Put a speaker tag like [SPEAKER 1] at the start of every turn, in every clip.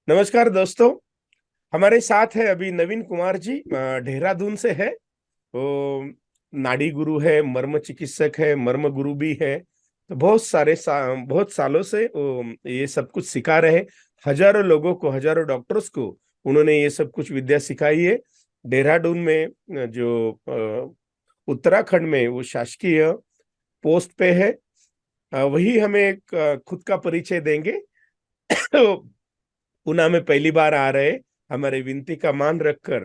[SPEAKER 1] नमस्कार दोस्तों। हमारे साथ है अभी नवीन कुमार जी, देहरादून से है। वो नाड़ी गुरु है, मर्म चिकित्सक है, मर्म गुरु भी है। तो बहुत सालों से वो ये सब कुछ सिखा रहे हैं। हजारों लोगों को, हजारों डॉक्टर्स को उन्होंने ये सब कुछ विद्या सिखाई है। देहरादून में जो उत्तराखंड में वो शासकीय पोस्ट पे है। वही हमें एक खुद का परिचय देंगे। पुणे में पहली बार आ रहे, हमारे विनती का मान रखकर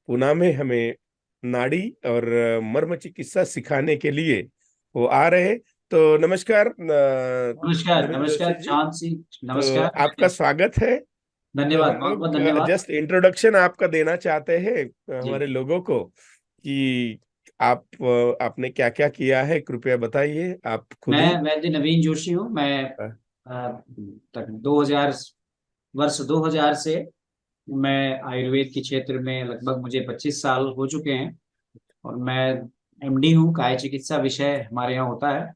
[SPEAKER 1] पुणे में हमें नाड़ी और मर्म चिकित्सा सिखाने के लिए वो आ रहे। तो नमस्कार
[SPEAKER 2] नमस्कार
[SPEAKER 1] नवीन जोशी
[SPEAKER 2] नमस्कार
[SPEAKER 1] जी।
[SPEAKER 2] चांद सिंह।
[SPEAKER 1] तो
[SPEAKER 2] नमस्कार।
[SPEAKER 1] आपका स्वागत है। तो
[SPEAKER 2] धन्यवाद,
[SPEAKER 1] हम
[SPEAKER 2] बहुत बहुत
[SPEAKER 1] लोग
[SPEAKER 2] धन्यवाद।
[SPEAKER 1] जस्ट इंट्रोडक्शन आपका देना चाहते हैं
[SPEAKER 2] जी,
[SPEAKER 1] हमारे लोगों को कि आपने क्या क्या किया है, कृपया बताइए आप खुद ही।
[SPEAKER 2] मैं वैद्य नवीन जोशी हूँ। मैं तक 2000 वर्ष 2000 से मैं आयुर्वेद के क्षेत्र में लगभग मुझे 25 साल हो चुके हैं। और मैं एमडी हूँ, काय चिकित्सा विषय हमारे यहाँ होता है।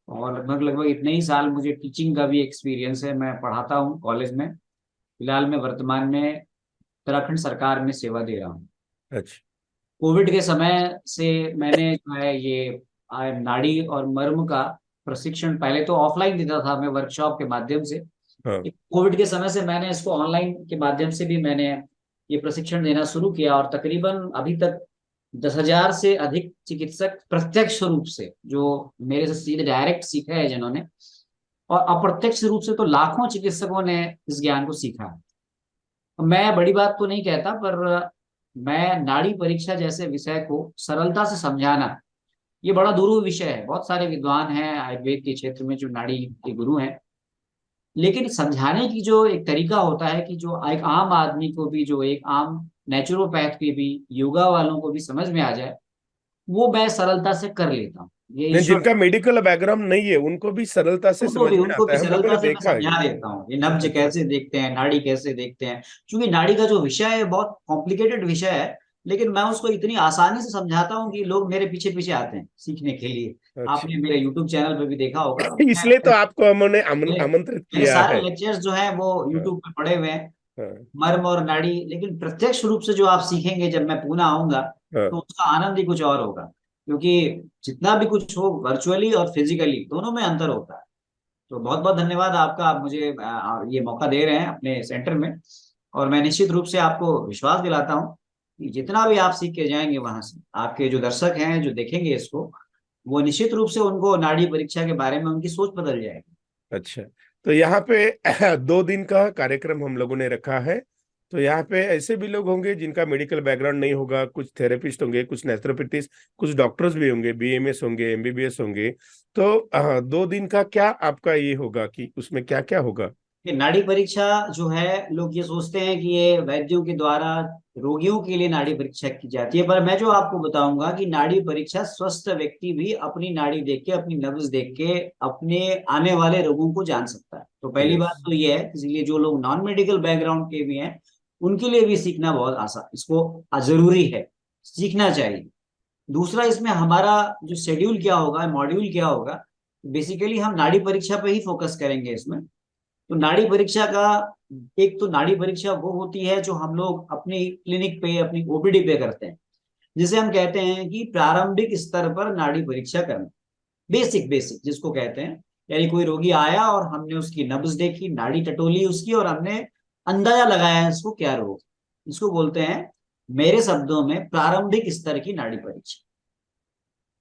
[SPEAKER 2] और लगभग लगभग इतने ही साल मुझे टीचिंग का भी एक्सपीरियंस है। मैं पढ़ाता हूँ कॉलेज में। फिलहाल मैं वर्तमान में उत्तराखंड सरकार में सेवा दे रहा हूँ।
[SPEAKER 1] अच्छा।
[SPEAKER 2] कोविड के समय से मैंने जो है ये नाड़ी और मर्म का प्रशिक्षण पहले तो ऑफलाइन देता था, मैं वर्कशॉप के माध्यम से।
[SPEAKER 1] हाँ।
[SPEAKER 2] कोविड के समय से मैंने इसको ऑनलाइन के माध्यम से भी मैंने ये प्रशिक्षण देना शुरू किया। और तकरीबन अभी तक 10,000 से अधिक चिकित्सक प्रत्यक्ष रूप से जो मेरे से सीधे डायरेक्ट सीखा है जिन्होंने, और अप्रत्यक्ष रूप से तो लाखों चिकित्सकों ने इस ज्ञान को सीखा है। मैं बड़ी बात तो नहीं कहता, पर मैं नाड़ी परीक्षा जैसे विषय को सरलता से समझाना, ये बड़ा दुरूह विषय है। बहुत सारे विद्वान हैं आयुर्वेद के क्षेत्र में जो नाड़ी के गुरु हैं, लेकिन समझाने की जो एक तरीका होता है कि जो एक आम आदमी को भी, जो एक आम नेचुरोपैथ के भी, योगा वालों को भी समझ में आ जाए, वो मैं सरलता से कर लेता हूँ। ये
[SPEAKER 1] नहीं,
[SPEAKER 2] ईश्वर,
[SPEAKER 1] जिनका मेडिकल बैकग्राउंड नहीं है उनको भी सरलता से समझ में
[SPEAKER 2] उनको
[SPEAKER 1] आता
[SPEAKER 2] भी
[SPEAKER 1] है, हम लोगों ने
[SPEAKER 2] सरलता से मैं
[SPEAKER 1] देखा है।
[SPEAKER 2] समझा देता हूँ। ये नब्ज
[SPEAKER 1] अच्छा।
[SPEAKER 2] कैसे देखते हैं, नाड़ी कैसे देखते हैं। क्योंकि नाड़ी का जो विषय है बहुत कॉम्प्लिकेटेड विषय है, लेकिन मैं उसको इतनी आसानी से समझाता हूँ कि लोग मेरे पीछे पीछे आते हैं सीखने के लिए।
[SPEAKER 1] अच्छा।
[SPEAKER 2] आपने मेरे यूट्यूब चैनल पे भी देखा होगा।
[SPEAKER 1] इसलिए तो आपको हमने
[SPEAKER 2] मेरे
[SPEAKER 1] आमंत्रित
[SPEAKER 2] मेरे
[SPEAKER 1] किया
[SPEAKER 2] सारे
[SPEAKER 1] है।
[SPEAKER 2] लेक्चर्स जो हैं वो
[SPEAKER 1] हाँ।
[SPEAKER 2] यूट्यूब पे पड़े हुए हैं,
[SPEAKER 1] हाँ।
[SPEAKER 2] मर्म और नाड़ी। लेकिन प्रत्यक्ष रूप से जो आप सीखेंगे जब मैं पुणे आऊंगा,
[SPEAKER 1] हाँ।
[SPEAKER 2] तो उसका आनंद ही कुछ और होगा। क्योंकि जितना भी कुछ हो, वर्चुअली और फिजिकली दोनों में अंतर होता है। तो बहुत बहुत धन्यवाद आपका, आप मुझे ये मौका दे रहे हैं अपने सेंटर में। और मैं निश्चित रूप से आपको विश्वास दिलाता हूँ कि जितना भी आप सीख के जाएंगे वहां से, आपके जो दर्शक हैं जो देखेंगे इसको, वो निश्चित रूप से उनको नाड़ी परीक्षा के बारे में उनकी सोच बदल जाएगी।
[SPEAKER 1] अच्छा। तो यहाँ पे 2 दिन का कार्यक्रम हम लोगों ने रखा है। तो यहाँ पे ऐसे भी लोग होंगे जिनका मेडिकल बैकग्राउंड नहीं होगा, कुछ थेरेपिस्ट होंगे, कुछ नेफ्रोपैथिस्ट, कुछ डॉक्टर्स भी होंगे, बीएमएस होंगे, एमबीबीएस होंगे। तो 2 दिन का क्या आपका ये होगा कि उसमें क्या क्या होगा?
[SPEAKER 2] कि नाड़ी परीक्षा जो है, लोग ये सोचते हैं कि ये वैद्यों के द्वारा रोगियों के लिए नाड़ी परीक्षा की जाती है। पर मैं जो आपको बताऊंगा कि नाड़ी परीक्षा स्वस्थ व्यक्ति भी अपनी नाड़ी देख के, अपनी नब्ज देख के अपने आने वाले रोगों को जान सकता है। तो पहली
[SPEAKER 1] यस।
[SPEAKER 2] बात तो ये है, इसलिए जो लोग नॉन मेडिकल बैकग्राउंड के भी हैं, उनके लिए भी सीखना बहुत आसान, इसको जरूरी है, सीखना चाहिए। दूसरा, इसमें हमारा जो शेड्यूल क्या होगा, मॉड्यूल क्या होगा, बेसिकली हम नाड़ी परीक्षा पे ही फोकस करेंगे इसमें। तो नाड़ी परीक्षा का, एक तो नाड़ी परीक्षा वो होती है जो हम लोग अपनी क्लिनिक पे, अपनी ओपीडी पे करते हैं, जिसे हम कहते हैं कि प्रारंभिक स्तर पर नाड़ी परीक्षा करना। बेसिक बेसिक जिसको कहते हैं, यानी कोई रोगी आया और हमने उसकी नब्ज देखी, नाड़ी टटोली उसकी, और हमने अंदाजा लगाया है इसको क्या रोग, इसको बोलते हैं मेरे शब्दों में प्रारंभिक स्तर की नाड़ी परीक्षा।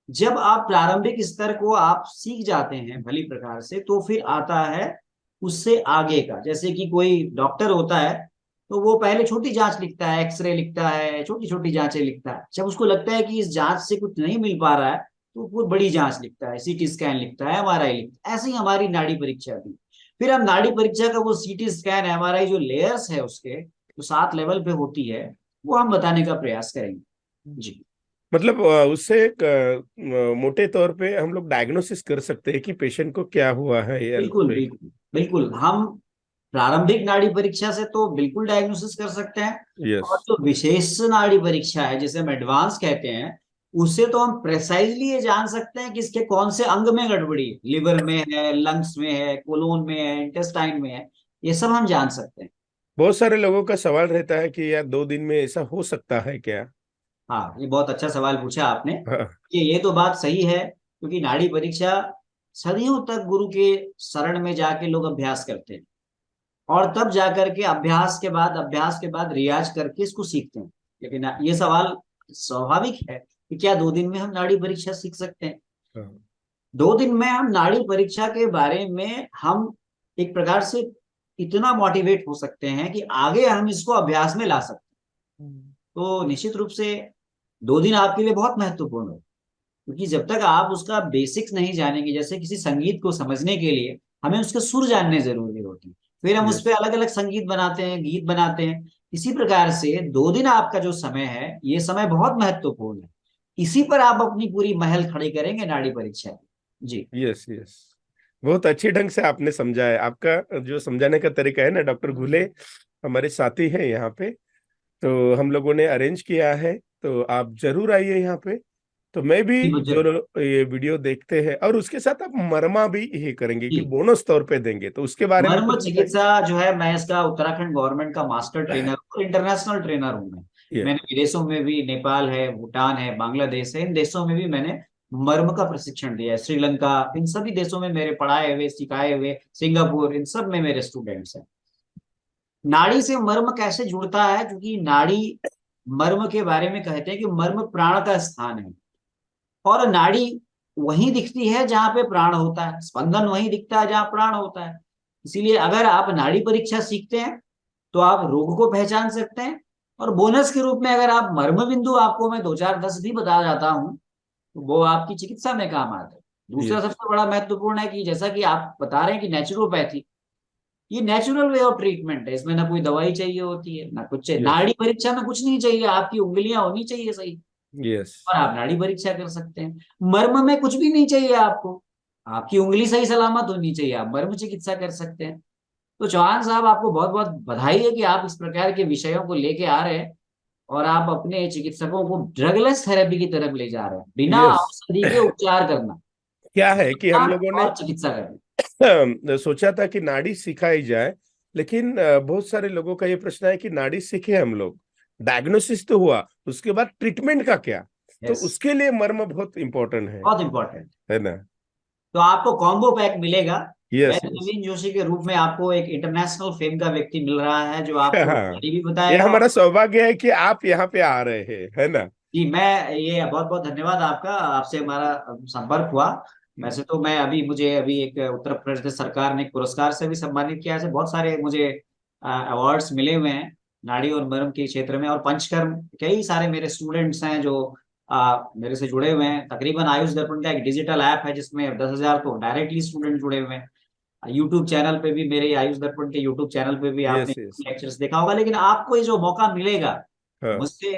[SPEAKER 2] जब आप प्रारंभिक स्तर को आप सीख जाते हैं भली प्रकार से, तो फिर आता है उससे आगे का। जैसे कि कोई डॉक्टर होता है, तो वो पहले छोटी जांच लिखता है, एक्सरे लिखता है, छोटी छोटी जांचें लिखता है। जब उसको लगता है कि इस जांच से कुछ नहीं मिल पा रहा है, तो वो बड़ी जांच लिखता है, सीटी स्कैन लिखता है, एमआरआई लिखता है। ऐसे ही हमारी नाड़ी परीक्षा भी। फिर हम नाड़ी परीक्षा का वो सीटी स्कैन, एमआरआई जो लेयर्स है उसके, जो 7 लेवल पे होती है, वो हम बताने का प्रयास करेंगे। जी,
[SPEAKER 1] मतलब उससे एक मोटे तौर पे हम लोग डायग्नोसिस कर सकते हैं कि पेशेंट को क्या हुआ है या
[SPEAKER 2] बिल्कुल
[SPEAKER 1] नहीं।
[SPEAKER 2] बिल्कुल बिल्कुल। हम प्रारंभिक नाड़ी परीक्षा से तो बिल्कुल डायग्नोसिस कर सकते हैं।
[SPEAKER 1] यस।
[SPEAKER 2] और जो विशेष नाड़ी परीक्षा है, जिसे हम एडवांस कहते हैं, उससे तो हम प्रेसाइजली ये जान सकते हैं कि इसके कौन से अंग में गड़बड़ी है, लिवर में है, लंग्स में है, कोलोन में है, इंटेस्टाइन में है। ये सब हम जान सकते हैं।
[SPEAKER 1] बहुत सारे लोगों का सवाल रहता है कि यार 2 दिन में ऐसा हो सकता है क्या?
[SPEAKER 2] हाँ, ये बहुत अच्छा सवाल पूछा आपने
[SPEAKER 1] हाँ।
[SPEAKER 2] कि ये तो बात सही है, क्योंकि नाड़ी परीक्षा सदियों तक गुरु के शरण में जाके लोग अभ्यास करते हैं, और तब जाकर के अभ्यास के बाद रियाज करके इसको सीखते हैं। लेकिन ये सवाल स्वाभाविक है कि क्या 2 दिन में हम नाड़ी परीक्षा सीख सकते हैं?
[SPEAKER 1] हाँ।
[SPEAKER 2] 2 दिन में हम नाड़ी परीक्षा के बारे में हम एक प्रकार से इतना मोटिवेट हो सकते हैं कि आगे हम इसको अभ्यास में ला सकते हैं। तो निश्चित रूप से 2 दिन आपके लिए बहुत महत्वपूर्ण है, क्योंकि जब तक आप उसका बेसिक्स नहीं जानेंगे, जैसे किसी संगीत को समझने के लिए हमें उसके सुर जानने जरूरी होती है, फिर हम उस
[SPEAKER 1] यस।
[SPEAKER 2] पर अलग अलग संगीत बनाते हैं, गीत बनाते हैं। इसी प्रकार से 2 दिन आपका जो समय है, ये समय बहुत महत्वपूर्ण है। इसी पर आप अपनी पूरी महल खड़ी करेंगे नाड़ी परीक्षा की। जी।
[SPEAKER 1] यस। यस। बहुत अच्छी ढंग से आपने समझा है। आपका जो समझाने का तरीका है ना, डॉक्टर घुले हमारे साथी हैं यहाँ पे, तो हम लोगों ने अरेंज किया है, तो आप जरूर आइए यहाँ पे। तो मैं भी
[SPEAKER 2] जी,
[SPEAKER 1] जो
[SPEAKER 2] मुझे
[SPEAKER 1] ये वीडियो देखते हैं, और उसके साथ आप मरमा भी ये करेंगे कि
[SPEAKER 2] जी,
[SPEAKER 1] बोनस तौर पे देंगे, तो उसके बारे में
[SPEAKER 2] मर्म
[SPEAKER 1] कुछ बताइए।
[SPEAKER 2] चिकित्सा जो है, मैं इसका उत्तराखंड गवर्नमेंट का मास्टर ट्रेनर और इंटरनेशनल ट्रेनर हूँ मैं।
[SPEAKER 1] ये
[SPEAKER 2] मैंने विदेशों में भी, नेपाल है, भूटान है, बांग्लादेश है, इन देशों में भी मैंने मर्म का प्रशिक्षण दिया है। श्रीलंका, इन सभी देशों में मेरे पढ़ाए हुए, सिखाए हुए, सिंगापुर, इन सब में मेरे स्टूडेंट्स हैं। नाड़ी से मर्म कैसे जुड़ता है? क्योंकि नाड़ी, मर्म के बारे में कहते हैं कि मर्म प्राण का स्थान है, और नाड़ी वहीं दिखती है जहां पे प्राण होता है, स्पंदन वहीं दिखता है जहां प्राण होता है। इसीलिए अगर आप नाड़ी परीक्षा सीखते हैं तो आप रोग को पहचान सकते हैं, और बोनस के रूप में अगर आप मर्म बिंदु, आपको मैं 2 4 10 भी बता जाता हूँ, तो वो आपकी चिकित्सा में काम आता है। दूसरा
[SPEAKER 1] ये
[SPEAKER 2] सबसे बड़ा महत्वपूर्ण है कि जैसा कि आप बता रहे हैं कि नेचुरोपैथी, ये नेचुरल वे ऑफ ट्रीटमेंट है, इसमें ना कोई दवाई चाहिए होती है ना कुछ चाहिए।
[SPEAKER 1] यस।
[SPEAKER 2] नाड़ी परीक्षा में कुछ नहीं चाहिए, आपकी उंगलियां होनी चाहिए सही,
[SPEAKER 1] यस।
[SPEAKER 2] और आप नाड़ी परीक्षा कर सकते हैं। मर्म में कुछ भी नहीं चाहिए आपको, आपकी उंगली सही सलामत होनी चाहिए, आप मर्म चिकित्सा कर सकते हैं। तो चौहान साहब, आपको बहुत बहुत बधाई है कि आप इस प्रकार के विषयों को लेके आ रहे हैं, और आप अपने चिकित्सकों को ड्रगलेस थेरेपी की तरफ ले जा रहे हैं, बिना
[SPEAKER 1] यस।
[SPEAKER 2] औषधि के उपचार करना,
[SPEAKER 1] क्या है कि हम लोगों ने
[SPEAKER 2] और चिकित्सा करना।
[SPEAKER 1] सोचा था कि नाड़ी सिखाई जाए, लेकिन बहुत सारे लोगों का ये प्रश्न है कि नाड़ी सीखे हम लोग, डायग्नोसिस तो हुआ, उसके बाद ट्रीटमेंट का क्या? तो
[SPEAKER 2] यस,
[SPEAKER 1] उसके लिए मर्म बहुत इंपॉर्टेंट
[SPEAKER 2] बहुत इंपॉर्टेंट।
[SPEAKER 1] है ना?
[SPEAKER 2] तो आपको कॉम्बो पैक मिलेगा। मैं
[SPEAKER 1] यस। यस।
[SPEAKER 2] नवीन जोशी के रूप में आपको एक इंटरनेशनल फेम का व्यक्ति मिल रहा है, जो आपको
[SPEAKER 1] हाँ,
[SPEAKER 2] नाड़ी भी
[SPEAKER 1] ये
[SPEAKER 2] बताएगा।
[SPEAKER 1] हमारा सौभाग्य है कि आप यहाँ पे आ रहे हैं, है ना?
[SPEAKER 2] जी, मैं ये बहुत बहुत धन्यवाद आपका, आपसे हमारा संपर्क हुआ। वैसे तो मैं अभी, मुझे अभी एक उत्तर प्रदेश सरकार ने एक पुरस्कार से भी सम्मानित किया है। ऐसे बहुत सारे मुझे अवार्ड्स मिले हुए हैं नाड़ी और मर्म के क्षेत्र में, और पंचकर्म, कई सारे मेरे स्टूडेंट्स हैं जो मेरे से जुड़े हुए हैं। तकरीबन आयुष दर्पण का एक डिजिटल ऐप है जिसमें 10,000 तो डायरेक्टली स्टूडेंट जुड़े हुए हैं। यूट्यूब चैनल पे भी, मेरे आयुष दर्पण के यूट्यूब चैनल पे भी आपने
[SPEAKER 1] यस। यस।
[SPEAKER 2] लेक्चर्स देखा होगा। लेकिन आपको ये जो मौका मिलेगा
[SPEAKER 1] हाँ।
[SPEAKER 2] मुझसे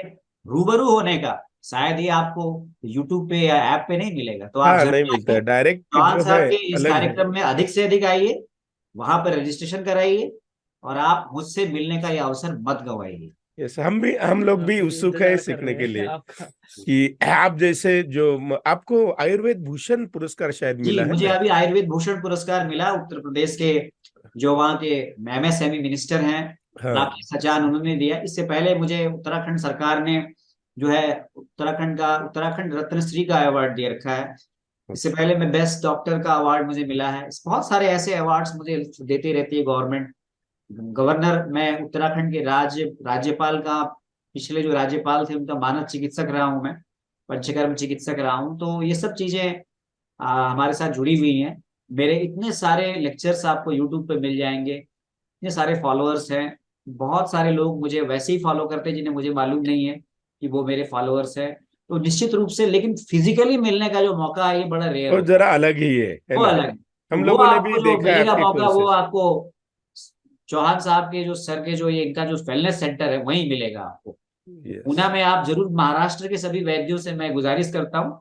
[SPEAKER 2] रूबरू होने का, शायद ये आपको यूट्यूब पे या ऐप पे नहीं मिलेगा। तो आप
[SPEAKER 1] हाँ, नहीं
[SPEAKER 2] जरूर
[SPEAKER 1] मिलता
[SPEAKER 2] आइए,
[SPEAKER 1] है, डायरेक्ट
[SPEAKER 2] चौहान
[SPEAKER 1] जो है
[SPEAKER 2] साहब के इस
[SPEAKER 1] अलग है।
[SPEAKER 2] कार्यक्रम में अधिक से अधिक आइए, वहां पर रजिस्ट्रेशन कराइए, और आप मुझसे मिलने का ये अवसर मत गंवाइए।
[SPEAKER 1] यस, हम लोग भी उत्सुक है सीखने के लिए कि आप जैसे जो आपको आयुर्वेद भूषण पुरस्कार शायद
[SPEAKER 2] जी,
[SPEAKER 1] मिला है
[SPEAKER 2] मुझे
[SPEAKER 1] ना?
[SPEAKER 2] अभी आयुर्वेद भूषण पुरस्कार मिला, उत्तर प्रदेश के जो वहाँ के एमएसएमई मिनिस्टर हैं,
[SPEAKER 1] हाँ।
[SPEAKER 2] राकेश सचान, उन्होंने दिया। इससे पहले मुझे उत्तराखंड सरकार ने जो है उत्तराखंड रत्न श्री का अवार्ड दे रखा है। इससे पहले मैं बेस्ट डॉक्टर का अवार्ड मुझे मिला है। बहुत सारे ऐसे अवार्ड्स मुझे देती रहती है गवर्नमेंट। गवर्नर, मैं उत्तराखंड के राज्यपाल का, पिछले जो राज्यपाल थे उनका मानद चिकित्सक रहा हूँ मैं, पंचकर्म चिकित्सक रहा हूँ। तो ये सब चीजें हमारे साथ जुड़ी हुई हैं। मेरे इतने सारे लेक्चर्स आपको यूट्यूब पे मिल जाएंगे, इतने सारे फॉलोअर्स हैं। बहुत सारे लोग मुझे वैसे ही फॉलो करते हैं जिन्हें मुझे मालूम नहीं है कि वो मेरे फॉलोअर्स हैं। तो निश्चित रूप से, लेकिन फिजिकली मिलने का जो मौका है, ये बड़ा रेयर
[SPEAKER 1] और
[SPEAKER 2] होता
[SPEAKER 1] जरा अलग ही है
[SPEAKER 2] है, वो
[SPEAKER 1] ना?
[SPEAKER 2] अलग है। तो
[SPEAKER 1] हम
[SPEAKER 2] वो
[SPEAKER 1] लोगों ने भी
[SPEAKER 2] आपको जो
[SPEAKER 1] देखा है
[SPEAKER 2] मिलेगा
[SPEAKER 1] आपकी
[SPEAKER 2] मौका, वो
[SPEAKER 1] कोर्सेस।
[SPEAKER 2] आपको चौहान साहब के जो सर के, जो ये इनका जो वेलनेस सेंटर है, वहीं मिलेगा आपको।
[SPEAKER 1] यस।
[SPEAKER 2] पूना में आप जरूर, महाराष्ट्र के सभी वैद्यों से मैं गुजारिश करता हूँ,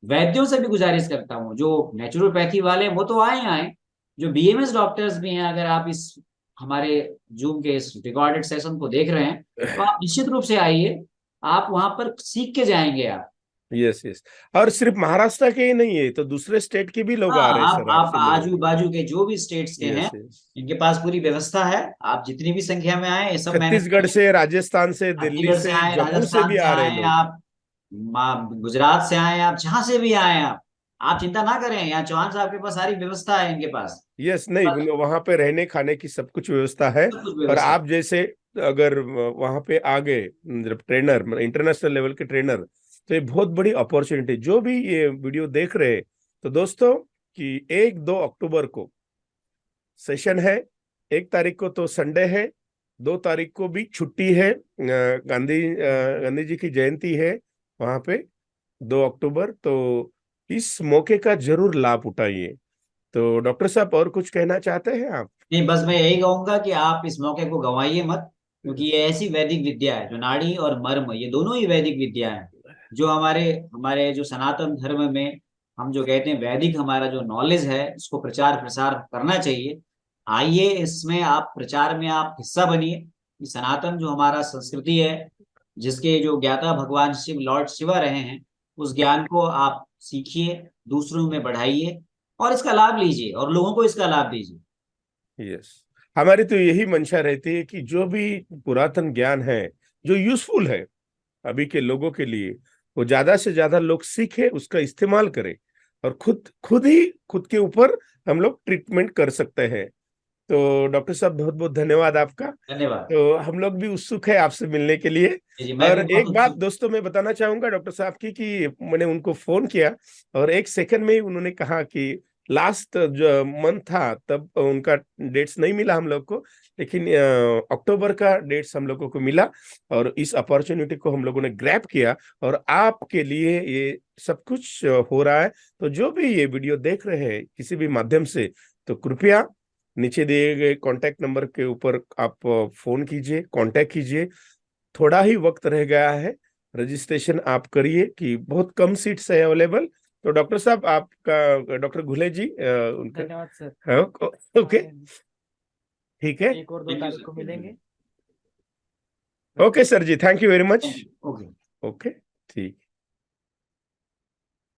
[SPEAKER 2] वैद्यों से भी गुजारिश करता हूँ, जो नेचुरोपैथी वाले हैं, वो तो आए आए, जो बीएमएस डॉक्टर्स भी हैं, अगर आप इस हमारे जूम के इस रिकॉर्डेड सेशन को देख रहे हैं, तो आप निश्चित रूप से आइए। आप वहां पर सीख के जाएंगे आप।
[SPEAKER 1] Yes yes. और सिर्फ महाराष्ट्र के ही नहीं है, तो दूसरे स्टेट के भी लोग
[SPEAKER 2] हाँ,
[SPEAKER 1] आ रहे हैं
[SPEAKER 2] आप
[SPEAKER 1] सर
[SPEAKER 2] आप
[SPEAKER 1] आपसे मिलने
[SPEAKER 2] आजू
[SPEAKER 1] के
[SPEAKER 2] बाजू के जो भी स्टेट्स के
[SPEAKER 1] लिए।
[SPEAKER 2] हैं,
[SPEAKER 1] यस यस।
[SPEAKER 2] इनके पास पूरी व्यवस्था है। आप जितनी भी संख्या में आए, ये सब मैनेज
[SPEAKER 1] छत्तीसगढ़ से, राजस्थान से, दिल्ली
[SPEAKER 2] छत्तीसगढ़ से
[SPEAKER 1] से,
[SPEAKER 2] आए,
[SPEAKER 1] जम्मू से
[SPEAKER 2] राजस्थान
[SPEAKER 1] भी
[SPEAKER 2] से
[SPEAKER 1] आ रहे
[SPEAKER 2] आए
[SPEAKER 1] लोग।
[SPEAKER 2] आप, गुजरात से आए आप, जहां से भी आए आप चिंता ना करें। यहाँ चौहान साहब के पास सारी व्यवस्था है, इनके पास
[SPEAKER 1] यस, नहीं वहां पे रहने खाने की सब कुछ व्यवस्था है।
[SPEAKER 2] सब कुछ
[SPEAKER 1] और
[SPEAKER 2] व्यवस्था है।
[SPEAKER 1] आप जैसे अगर वहां पे आ गए ट्रेनर, मतलब इंटरनेशनल लेवल के ट्रेनर, तो ये बहुत बड़ी अपॉर्चुनिटी। जो भी ये वीडियो देख रहे हैं, तो दोस्तों कि 1-2 अक्टूबर को सेशन है। 1 तारीख को तो संडे है, 2 तारीख को भी छुट्टी है, गांधी जी की जयंती है वहां पे, 2 अक्टूबर। तो इस मौके का जरूर लाभ उठाइए। तो डॉक्टर साहब और कुछ कहना चाहते हैं आप?
[SPEAKER 2] नहीं, बस मैं यही कहूंगा कि आप इस मौके को गंवाइए मत, क्योंकि ये ऐसी वैदिक विद्या है जो नाड़ी और मर्म, ये दोनों ही वैदिक विद्या है। जो हमारे हमारे जो सनातन धर्म में हम जो कहते हैं वैदिक, हमारा जो नॉलेज है, इसको प्रचार प्रसार करना चाहिए। आइए, इसमें आप प्रचार में आप हिस्सा बनिए। कि सनातन जो हमारा संस्कृति है, जिसके जो ज्ञाता भगवान शिव, लॉर्ड शिवा रहे हैं, उस ज्ञान को आप सीखिए, दूसरों में बढ़ाइए, और इसका लाभ लीजिए, और लोगों को इसका लाभ दीजिए।
[SPEAKER 1] यस, हमारी तो यही मंशा रहती है कि जो भी पुरातन ज्ञान है, जो यूजफुल है अभी के लोगों के लिए, वो ज्यादा से ज्यादा लोग सीखे, उसका इस्तेमाल करें, और खुद खुद ही खुद के ऊपर हम लोग ट्रीटमेंट कर सकते हैं। तो डॉक्टर साहब बहुत बहुत धन्यवाद आपका।
[SPEAKER 2] धन्यवाद।
[SPEAKER 1] तो हम लोग भी उत्सुक है आपसे मिलने के लिए।
[SPEAKER 2] जी जी, मैं
[SPEAKER 1] और
[SPEAKER 2] भी बहुत
[SPEAKER 1] एक बात
[SPEAKER 2] उत्सुक।
[SPEAKER 1] दोस्तों मैं बताना चाहूंगा डॉक्टर साहब की, कि मैंने उनको फोन किया और 1 सेकंड में ही उन्होंने कहा कि लास्ट जो मंथ था तब उनका डेट्स नहीं मिला हम लोग को, लेकिन अक्टूबर का डेट्स हम लोगों को मिला। और इस अपॉर्चुनिटी को हम लोगों ने ग्रैब किया, और आपके लिए ये सब कुछ हो रहा है। तो जो भी ये वीडियो देख रहे हैं किसी भी माध्यम से, तो कृपया नीचे दिए गए कांटेक्ट नंबर के ऊपर आप फोन कीजिए, कांटेक्ट कीजिए। थोड़ा ही वक्त रह गया है, रजिस्ट्रेशन आप करिए कि बहुत कम सीट्स है अवेलेबल। तो डॉक्टर साहब आपका, डॉक्टर घुले जी उनका,
[SPEAKER 3] धन्यवाद सर।
[SPEAKER 1] हाँ, ओके,
[SPEAKER 3] आए हैं।
[SPEAKER 1] ठीक है।
[SPEAKER 3] 1 और 2
[SPEAKER 2] थैंक यू
[SPEAKER 3] तारीख
[SPEAKER 2] सर।
[SPEAKER 3] को मिलेंगे।
[SPEAKER 1] ओके सर जी, thank you very much.
[SPEAKER 2] Thank you. Okay.
[SPEAKER 1] Okay, ठीक।